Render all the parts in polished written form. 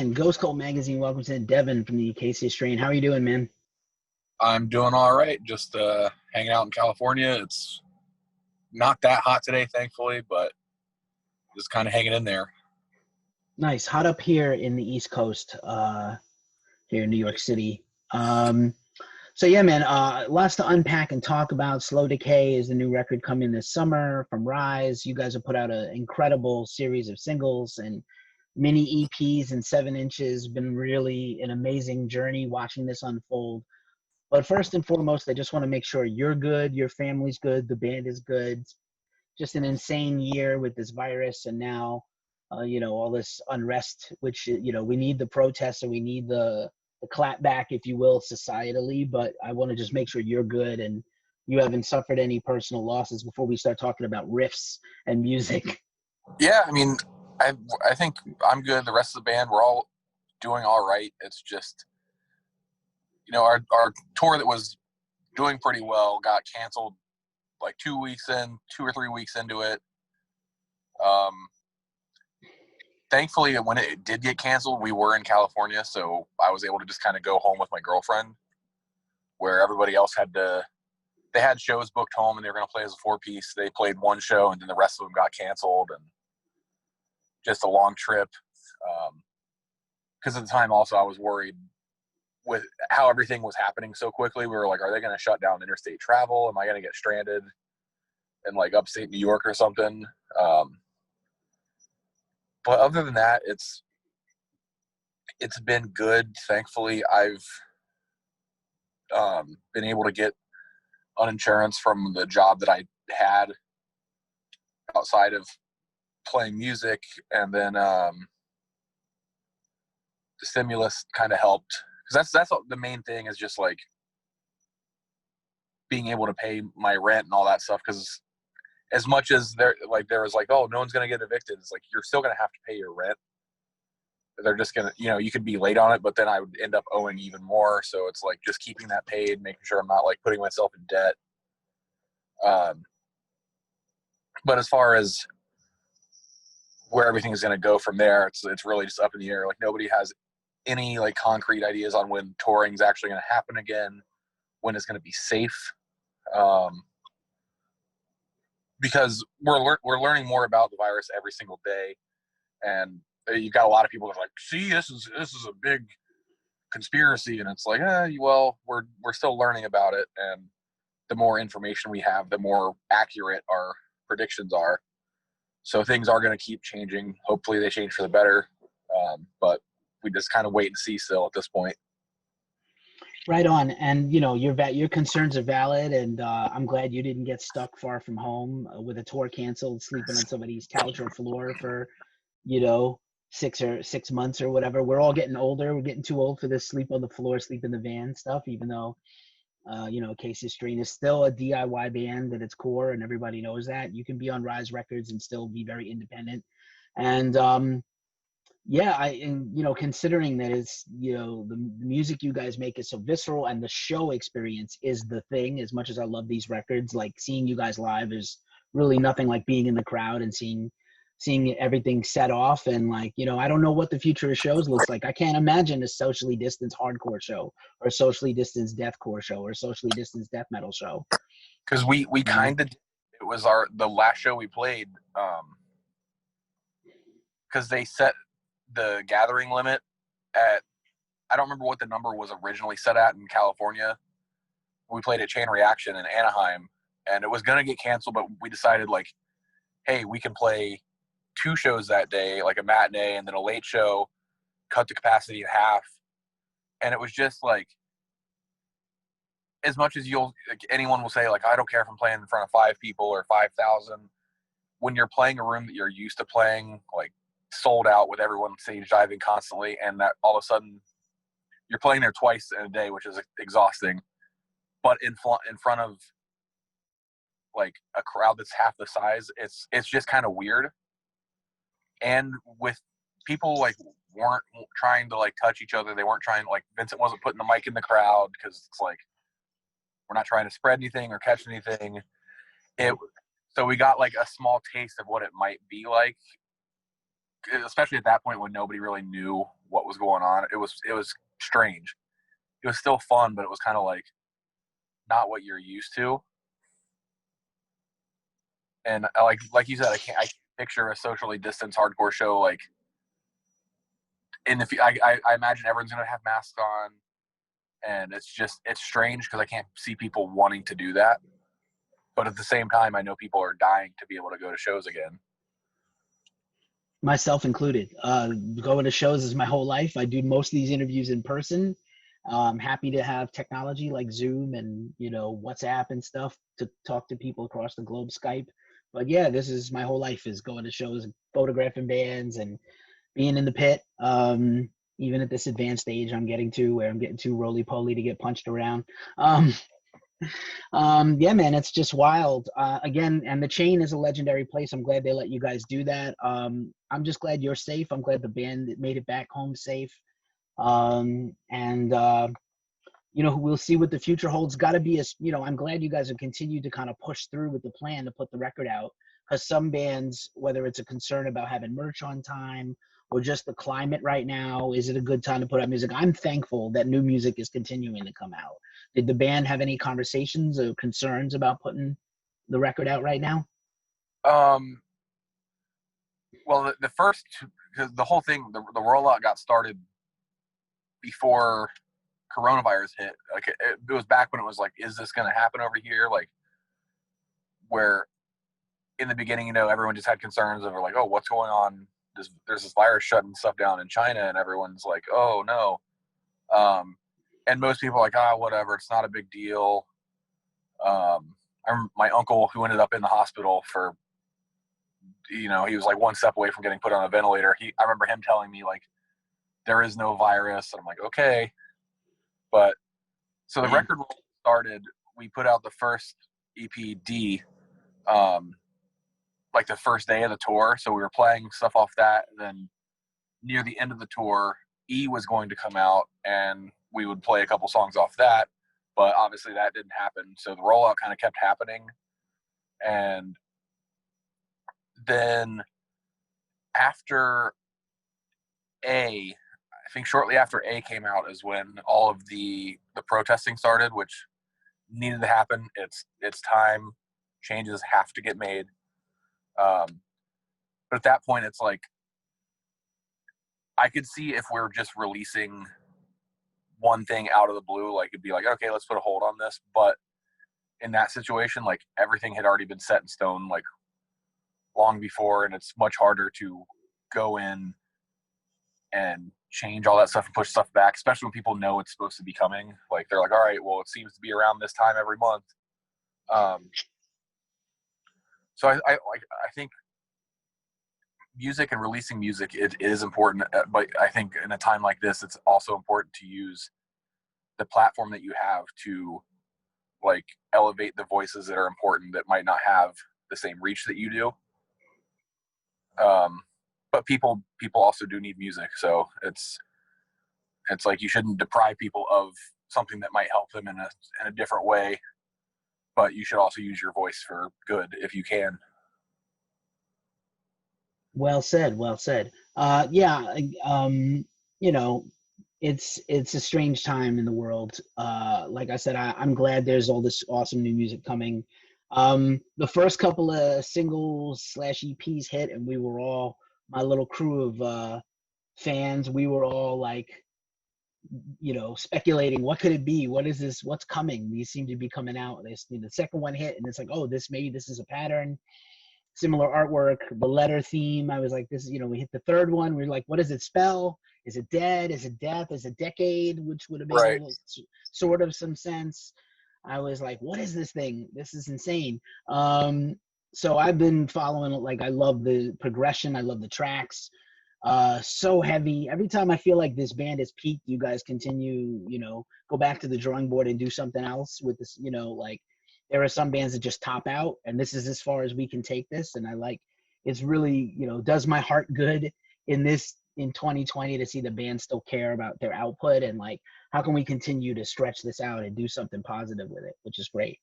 man, Ghost Cult Magazine welcomes in Devin from the Acacia strain. How are you doing, man? I'm doing all right. Just hanging out in California. It's not that hot today, thankfully, but just kind of hanging in there. Nice. Hot up here in the East Coast, here in New York City. So yeah, man, lots to unpack and talk about. Slow Decay is the new record coming this summer from Rise. You guys have put out an incredible series of singles and mini EPs and 7 inches. Been really an amazing journey watching this unfold. But first and foremost, I just want to make sure you're good, your family's good, the band is good. Just an insane year with this virus, and now, all this unrest, which, we need the protests and we need the clap back, if you will, societally. But I want to just make sure you're good and you haven't suffered any personal losses before we start talking about riffs and music. Yeah, I mean, I think I'm good. The rest of the band, we're all doing all right. It's just, our tour that was doing pretty well got canceled like 2 or 3 weeks into it. Thankfully, when it did get canceled, we were in California, so I was able to just kind of go home with my girlfriend, where everybody else they had shows booked home and they were going to play as a 4-piece. They played one show and then the rest of them got canceled, and just a long trip. Because at the time also I was worried with how everything was happening so quickly. We were like, are they going to shut down interstate travel? Am I going to get stranded in like upstate New York or something? But other than that, it's been good. Thankfully, I've been able to get uninsurance from the job that I had outside of playing music, and then the stimulus kind of helped, because that's the main thing, is just like being able to pay my rent and all that stuff. Because as much as there was like, oh, no one's gonna get evicted, it's like you're still gonna have to pay your rent. They're just gonna, you could be late on it, but then I would end up owing even more. So it's like just keeping that paid, making sure I'm not like putting myself in debt. But as far as where everything is going to go from there, it's really just up in the air. Like nobody has any like concrete ideas on when touring is actually going to happen again, when it's going to be safe. Because we're learning more about the virus every single day, and you've got a lot of people that are like, see, this is a big conspiracy, and it's like, well, we're still learning about it, and the more information we have, the more accurate our predictions are. So things are going to keep changing. Hopefully they change for the better, but we just kind of wait and see still at this point. Right on. And your concerns are valid, and I'm glad you didn't get stuck far from home with a tour canceled, sleeping on somebody's couch or floor for 6 months or whatever. We're all getting older. We're getting too old for this sleep on the floor, sleep in the van stuff, even though Acacia Strain is still a DIY band at its core, and everybody knows that. You can be on Rise Records and still be very independent. And considering that it's, the music you guys make is so visceral, and the show experience is the thing. As much as I love these records, like seeing you guys live is really nothing like being in the crowd and seeing everything set off. And I don't know what the future of shows looks like. I can't imagine a socially distanced hardcore show or a socially distanced deathcore show or a socially distanced death metal show. Because we kind of, it was the last show we played, because they set the gathering limit at, I don't remember what the number was originally set at in California. We played at Chain Reaction in Anaheim, and it was going to get canceled, but we decided like, hey, we can play 2 shows that day, like a matinee and then a late show, cut the capacity in half. And it was just like, as much as anyone will say like, I don't care if I'm playing in front of 5 people or 5,000, when you're playing a room that you're used to playing, like sold out with everyone stage diving constantly, and that all of a sudden you're playing there twice in a day, which is exhausting, but in front of like a crowd that's half the size, it's just kind of weird. And with people like weren't trying to like touch each other, they weren't trying, like Vincent wasn't putting the mic in the crowd because it's like, we're not trying to spread anything or catch anything. So we got like a small taste of what it might be like, especially at that point when nobody really knew what was going on. It was strange. It was still fun, but it was kind of like not what you're used to. And like you said, I can't picture a socially distanced hardcore show like. And if I imagine everyone's gonna have masks on, and it's strange because I can't see people wanting to do that. But at the same time, I know people are dying to be able to go to shows again. Myself included. Going to shows is my whole life. I do most of these interviews in person. I'm happy to have technology like Zoom and WhatsApp and stuff to talk to people across the globe, Skype. But yeah, this is my whole life, is going to shows, photographing bands, and being in the pit. Even at this advanced age I'm getting to, where I'm getting too roly-poly to get punched around. Yeah, man, it's just wild. Again, and the Chain is a legendary place. I'm glad they let you guys do that. I'm just glad you're safe. I'm glad the band made it back home safe. And we'll see what the future holds. Got to be I'm glad you guys have continued to kind of push through with the plan to put the record out, because some bands, whether it's a concern about having merch on time or just the climate right now, is it a good time to put out music? I'm thankful that new music is continuing to come out. Did the band have any conversations or concerns about putting the record out right now? Well, the first, because the whole thing, the rollout got started before coronavirus hit. Like it was back when it was like, is this going to happen over here? Like, where in the beginning, everyone just had concerns of like, oh, what's going on? There's this virus shutting stuff down in China, and everyone's like, oh no. And most people are like, whatever, it's not a big deal. My uncle, who ended up in the hospital for, he was like one step away from getting put on a ventilator. I remember him telling me like, there is no virus. And I'm like, okay. But so the record started, we put out the first EP D, like the first day of the tour. So we were playing stuff off that. And then near the end of the tour, E was going to come out, and we would play a couple songs off that. But obviously that didn't happen. So the rollout kind of kept happening. And then after I think shortly after A came out is when all of the protesting started, which needed to happen. It's time. Changes have to get made. But at that point, it's like, I could see if we're just releasing one thing out of the blue, like it'd be like, okay, let's put a hold on this. But in that situation, like everything had already been set in stone, like long before, and it's much harder to go in and change all that stuff and push stuff back, especially when people know it's supposed to be coming. Like they're like, all right, well, it seems to be around this time every month. So I think music and releasing music, it is important, but I think in a time like this, it's also important to use the platform that you have to like elevate the voices that are important that might not have the same reach that you do. But people also do need music, so it's like you shouldn't deprive people of something that might help them in a different way, but you should also use your voice for good if you can. Well said. Well said. Yeah. It's a strange time in the world. Like I said, I'm glad there's all this awesome new music coming. The first couple of singles / EPs hit, and we were all, my little crew of fans, we were all like, speculating, what could it be? What is this? What's coming? These seem to be coming out. The second one hit, and it's like, oh, maybe this is a pattern. Similar artwork, the letter theme. I was like, this is, we hit the third one. We're like, what does it spell? Is it dead? Is it death? Is it decade? Which would have made Right. Sort of some sense. I was like, what is this thing? This is insane. So I've been following it. Like, I love the progression. I love the tracks. So heavy. Every time I feel like this band has peaked, you guys continue, go back to the drawing board and do something else with this, like, there are some bands that just top out, and this is as far as we can take this. And I like, it's really, does my heart good in 2020 to see the band still care about their output, and like, how can we continue to stretch this out and do something positive with it, which is great.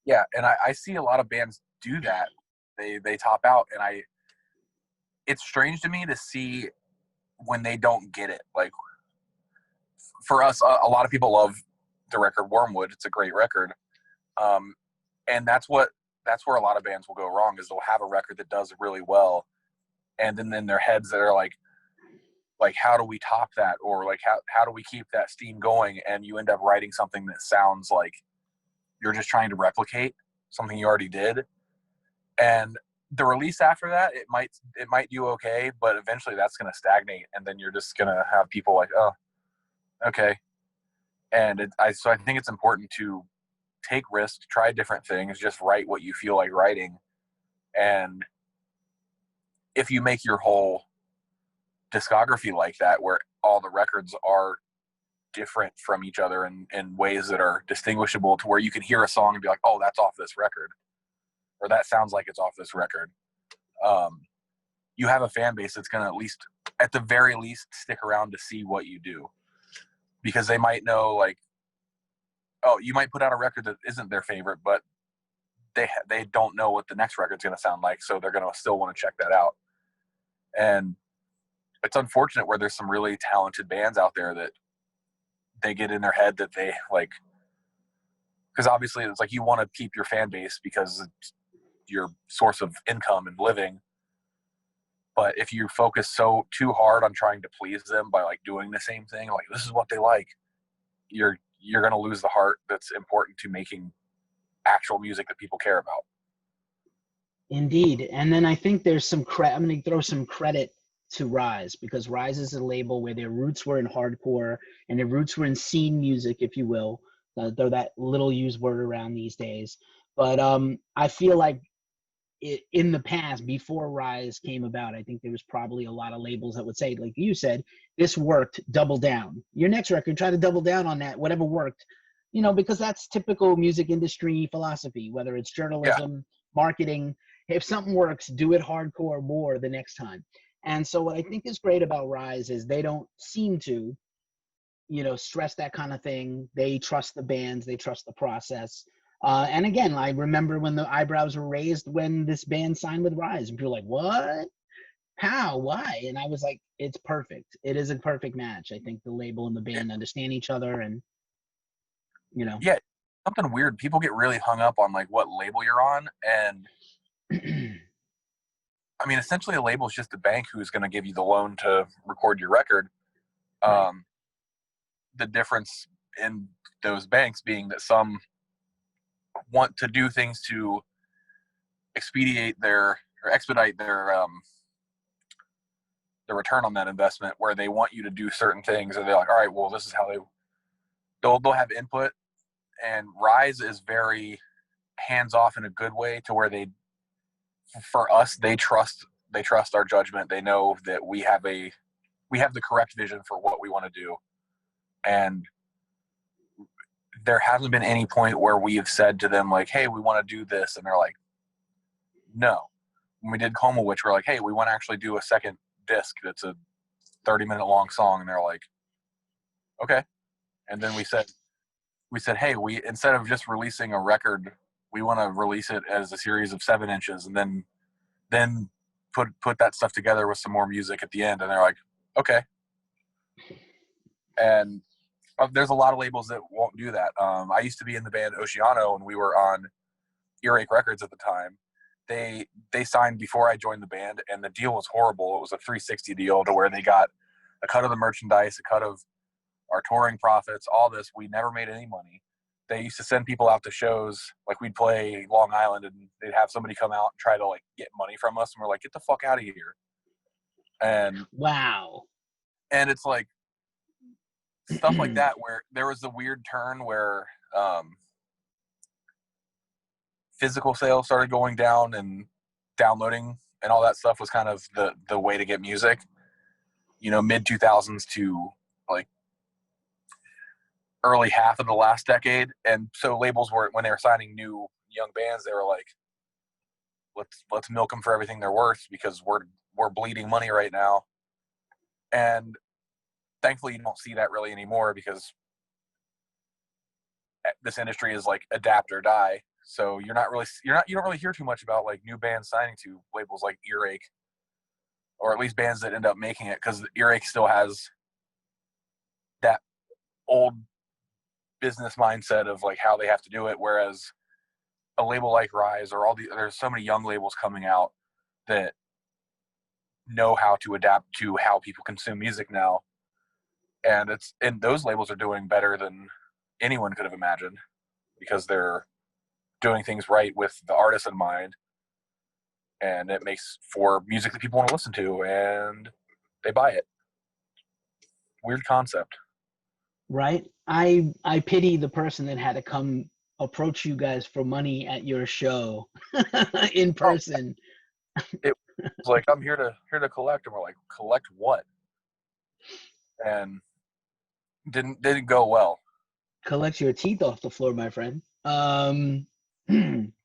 Yeah, and I see a lot of bands do that. They top out, and it's strange to me to see when they don't get it. Like for us, a lot of people love the record Wormwood. It's a great record. And that's where a lot of bands will go wrong, is they'll have a record that does really well, and then in their heads they're like how do we top that, or like how do we keep that steam going, and you end up writing something that sounds like you're just trying to replicate something you already did. And the release after that, it might do okay, but eventually that's going to stagnate, and then you're just going to have people like, oh, okay. And so I think it's important to take risks, try different things, just write what you feel like writing. And if you make your whole discography like that, where all the records are different from each other in ways that are distinguishable, to where you can hear a song and be like, oh, that's off this record, or that sounds like it's off this record, you have a fan base that's going to at the very least stick around to see what you do, because they might know, like, oh, you might put out a record that isn't their favorite, but they don't know what the next record's going to sound like, so they're going to still want to check that out. And it's unfortunate where there's some really talented bands out there that they get in their head that they like, because obviously it's like you want to keep your fan base because it's your source of income and living. But if you focus too hard on trying to please them by like doing the same thing, like this is what they like, you're going to lose the heart that's important to making actual music that people care about. Indeed. And then I think there's I'm going to throw some credit to Rise, because Rise is a label where their roots were in hardcore and their roots were in scene music, if you will, though that little used word around these days. But I feel like in the past, before Rise came about, I think there was probably a lot of labels that would say, like you said, this worked, double down. Your next record, try to double down on that, whatever worked, because that's typical music industry philosophy, whether it's journalism, marketing. If something works, do it hardcore more the next time. And so what I think is great about Rise is they don't seem to, stress that kind of thing. They trust the bands, they trust the process. And again, I remember when the eyebrows were raised when this band signed with Rise, and people were like, what? How? Why? And I was like, it's perfect. It is a perfect match. I think the label and the band understand each other, and Yeah, something weird. People get really hung up on like what label you're on, and I mean, essentially, a label is just a bank who's going to give you the loan to record your record. Right. The difference in those banks being that some want to do things to expedite their the return on that investment, where they want you to do certain things, and they're like, all right, well, this is how they'll have input. And Rise is very hands off in a good way, to where for us, they trust our judgment. They know that we have the correct vision for what we want to do. And there hasn't been any point where we have said to them like, hey, we want to do this, and they're like, no. When we did Coma Witch, we're like, hey, we want to actually do a second disc that's a 30-minute long song, and they're like, okay. And then we said, hey, we, instead of just releasing a record, we want to release it as a series of 7 inches, and then put that stuff together with some more music at the end. And they're like, okay. And there's a lot of labels that won't do that. I used to be in the band Oceano, and we were on Earache Records at the time. They signed before I joined the band, and the deal was horrible. It was a 360 deal, to where they got a cut of the merchandise, a cut of our touring profits, all this. We never made any money. They used to send people out to shows, like we'd play Long Island, and they'd have somebody come out and try to like get money from us, and we're like, get the fuck out of here. And wow. And it's like stuff like that, where there was a weird turn where physical sales started going down, and downloading and all that stuff was kind of the way to get music, mid 2000s to like early half of the last decade. And so labels were, when they were signing new young bands, they were like, let's milk them for everything they're worth, because we're bleeding money right now. And thankfully you don't see that really anymore, because this industry is like adapt or die. So you don't really hear too much about like new bands signing to labels like Earache. or at least bands that end up making it, because Earache still has that old business mindset of like how they have to do it, whereas a label like Rise or there's so many young labels coming out that know how to adapt to how people consume music now, and those labels are doing better than anyone could have imagined, because they're doing things right with the artist in mind, and it makes for music that people want to listen to, and they buy it. Weird concept. Right? I pity the person that had to come approach you guys for money at your show in Oh, person. it was like, I'm here to collect, and we're like, collect what? And didn't go well. Collect your teeth off the floor, my friend.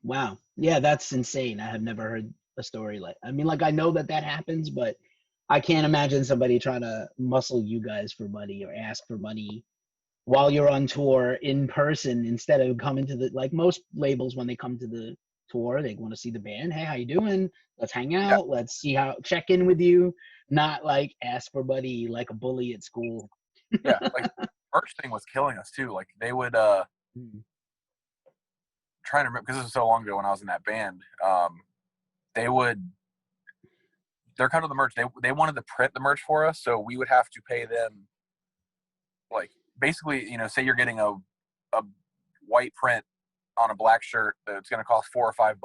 Wow. Yeah, that's insane. I have never heard a story like. I mean, like I know that that happens, but I can't imagine somebody trying to muscle you guys for money or ask for money while you're on tour in person instead of coming to the like most labels when they come to the tour, they want to see the band. Hey, how you doing? Let's hang Yeah, out. Let's see how check in with you. Not like ask for money like a bully at school. yeah. Like merch thing was killing us too. Like they would Mm. trying to remember, because this was so long ago when I was in that band. They would they're kind of the merch. They wanted to print the merch for us, so we would have to pay them, like, basically, say you're getting a white print on a black shirt that's going to cost $4 or $5.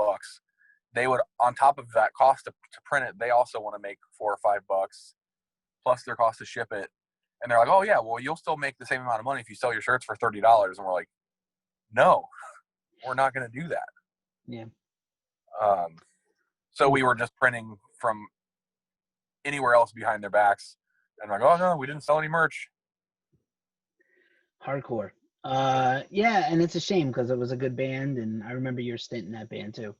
They would, on top of that cost to print it, they also want to make $4 or $5 plus their cost to ship it. And they're like, oh yeah, well, you'll still make the same amount of money if you sell your shirts for $30. And we're like, no, we're not going to do that. Yeah. So we were just printing from anywhere else behind their backs, and like, oh no, we didn't sell any merch. Hardcore. Yeah, and it's a shame because it was a good band, and I remember your stint in that band too.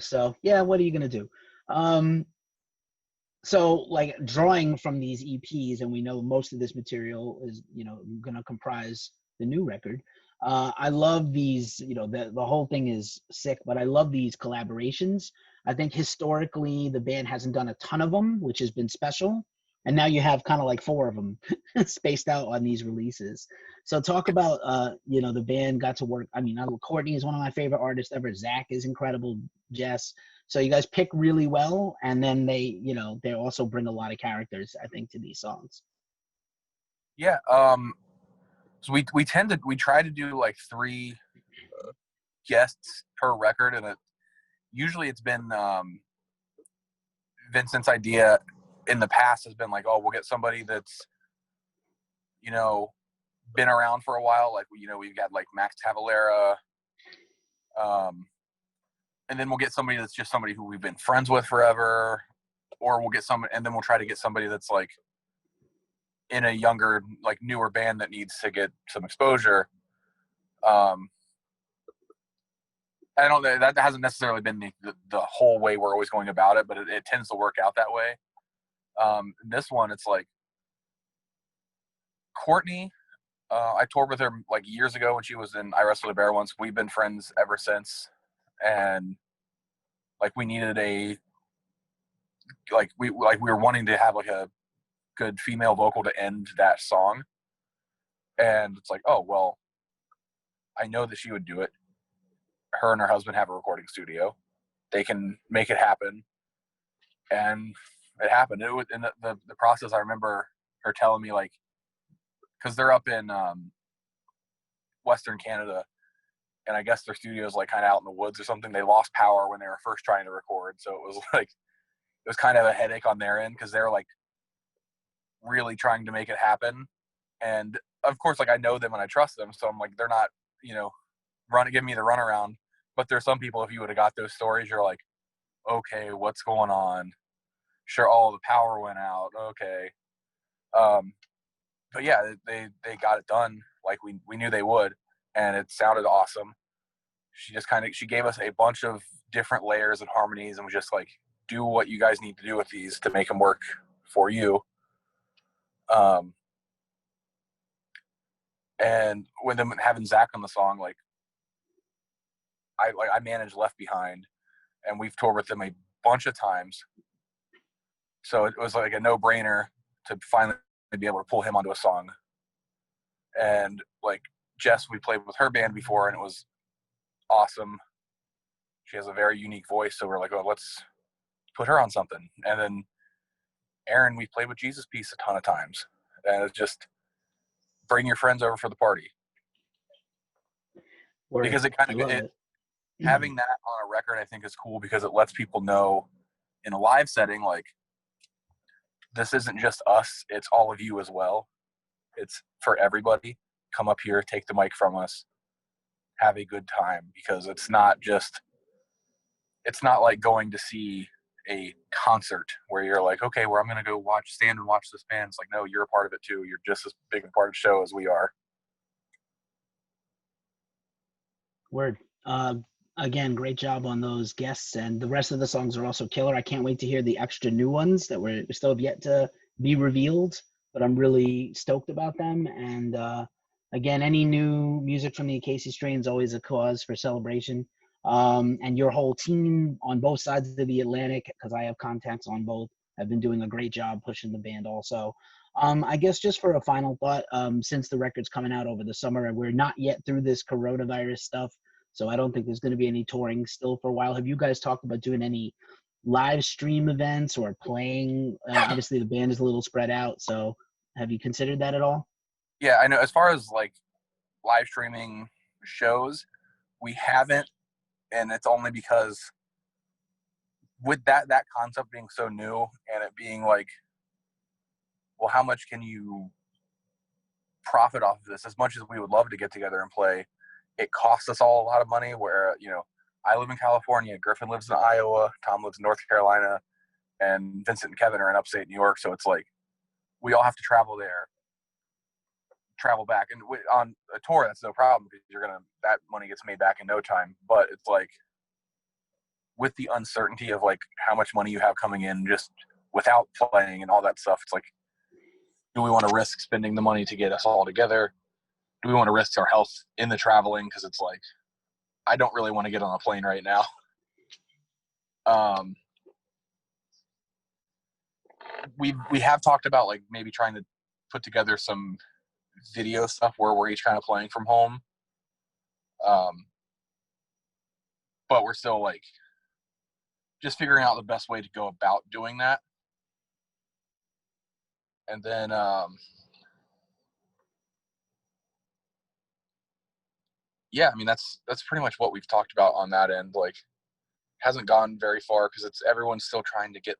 So yeah, what are you gonna do? Um, so like drawing from these EPs, and we know most of this material is gonna comprise the new record. I love these. The whole thing is sick, but I love these collaborations. I think historically the band hasn't done a ton of them, which has been special. And now you have kind of like four of them spaced out on these releases. So talk about the band got to work. I mean, Courtney is one of my favorite artists ever. Zach is incredible. Jess. So you guys pick really well, and then they also bring a lot of characters, I think, to these songs. Yeah. So we try to do like 3 guests per record, and usually it's been Vincent's idea in the past has been like, oh, we'll get somebody that's been around for a while, like we've got like Max Cavalera, and then we'll get somebody that's just somebody who we've been friends with forever, or we'll get somebody, and then we'll try to get somebody that's like in a younger, like newer band that needs to get some exposure. I don't know, that hasn't necessarily been the whole way we're always going about it, but it tends to work out that way. This one, it's like Courtney. I toured with her like years ago when she was in I Wrestled a Bear once. We've been friends ever since, and like we needed we were wanting to have like a good female vocal to end that song, and it's like, oh well, I know that she would do it. Her and her husband have a recording studio; they can make it happen, and it happened. It was in the process. I remember her telling me, like, because they're up in Western Canada, and I guess their studio is like kind of out in the woods or something. They lost power when they were first trying to record, so it was like it was kind of a headache on their end because they're like really trying to make it happen. And of course, like I know them and I trust them, so I'm like, they're not give me the runaround. But there's some people, if you would have got those stories, you're like, okay, what's going on? Sure, all the power went out. Okay, but yeah, they got it done like we knew they would, and it sounded awesome. She gave us a bunch of different layers and harmonies, and was just like, do what you guys need to do with these to make them work for you. And with them having Zach on the song, like I managed Left Behind, and we've toured with them a bunch of times. So it was like a no-brainer to finally be able to pull him onto a song. And like Jess, we played with her band before, and it was awesome. She has a very unique voice, so we're like, oh, let's put her on something. And then Aaron, we played with Jesus Piece a ton of times, and it's just bring your friends over for the party. Word. Because it kind I of love it. having that on a record, I think, is cool because it lets people know in a live setting, like, this isn't just us, it's all of you as well. It's for everybody. Come up here, take the mic from us, have a good time, because it's not like going to see a concert where you're like, okay, well, I'm going to go stand and watch this band. It's like, no, you're a part of it too. You're just as big a part of the show as we are. Word. Again, great job on those guests, and the rest of the songs are also killer. I can't wait to hear the extra new ones that were still have yet to be revealed, but I'm really stoked about them. And again, any new music from the Acacia strain is always a cause for celebration. And your whole team on both sides of the Atlantic, because I have contacts on both, have been doing a great job pushing the band also. I guess just for a final thought, since the record's coming out over the summer and we're not yet through this coronavirus stuff, so I don't think there's going to be any touring still for a while. Have you guys talked about doing any live stream events or playing? Obviously, the band is a little spread out, so have you considered that at all? Yeah, I know. As far as like live streaming shows, we haven't, and it's only because with that concept being so new and it being like, well, how much can you profit off of this? As much as we would love to get together and play, it costs us all a lot of money. Where, I live in California, Griffin lives in Iowa, Tom lives in North Carolina, and Vincent and Kevin are in upstate New York. So it's like we all have to travel there, travel back, and on a tour that's no problem because that money gets made back in no time. But it's like with the uncertainty of like how much money you have coming in just without playing and all that stuff, it's like, do we want to risk spending the money to get us all together? Do we want to risk our health in the traveling? Because it's like, I don't really want to get on a plane right now. We have talked about like maybe trying to put together some video stuff where we're each kind of playing from home. But we're still like just figuring out the best way to go about doing that. And then yeah, I mean that's pretty much what we've talked about on that end. Like, hasn't gone very far because everyone's still trying to get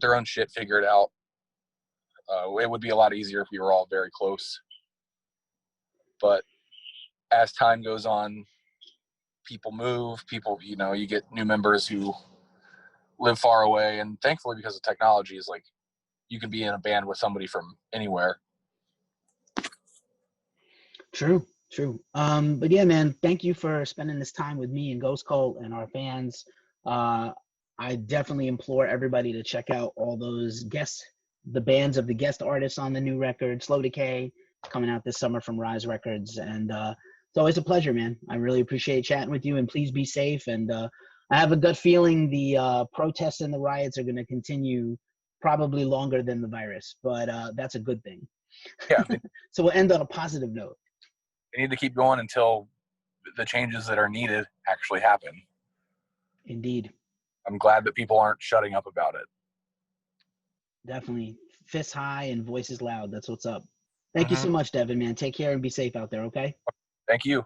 their own shit figured out. It would be a lot easier if we were all very close. But as time goes on, people move, you get new members who live far away. And thankfully, because of technology, is like you can be in a band with somebody from anywhere. True. But yeah, man, thank you for spending this time with me and Ghost Cult and our fans. I definitely implore everybody to check out all those the bands of the guest artists on the new record, Slow Decay, coming out this summer from Rise Records. And it's always a pleasure, man. I really appreciate chatting with you, and please be safe. And I have a gut feeling the protests and the riots are going to continue probably longer than the virus, but that's a good thing. Yeah. So we'll end on a positive note. They need to keep going until the changes that are needed actually happen. Indeed. I'm glad that people aren't shutting up about it. Definitely. Fists high and voices loud. That's what's up. Thank you so much, Devin, man. Take care and be safe out there, okay? Thank you.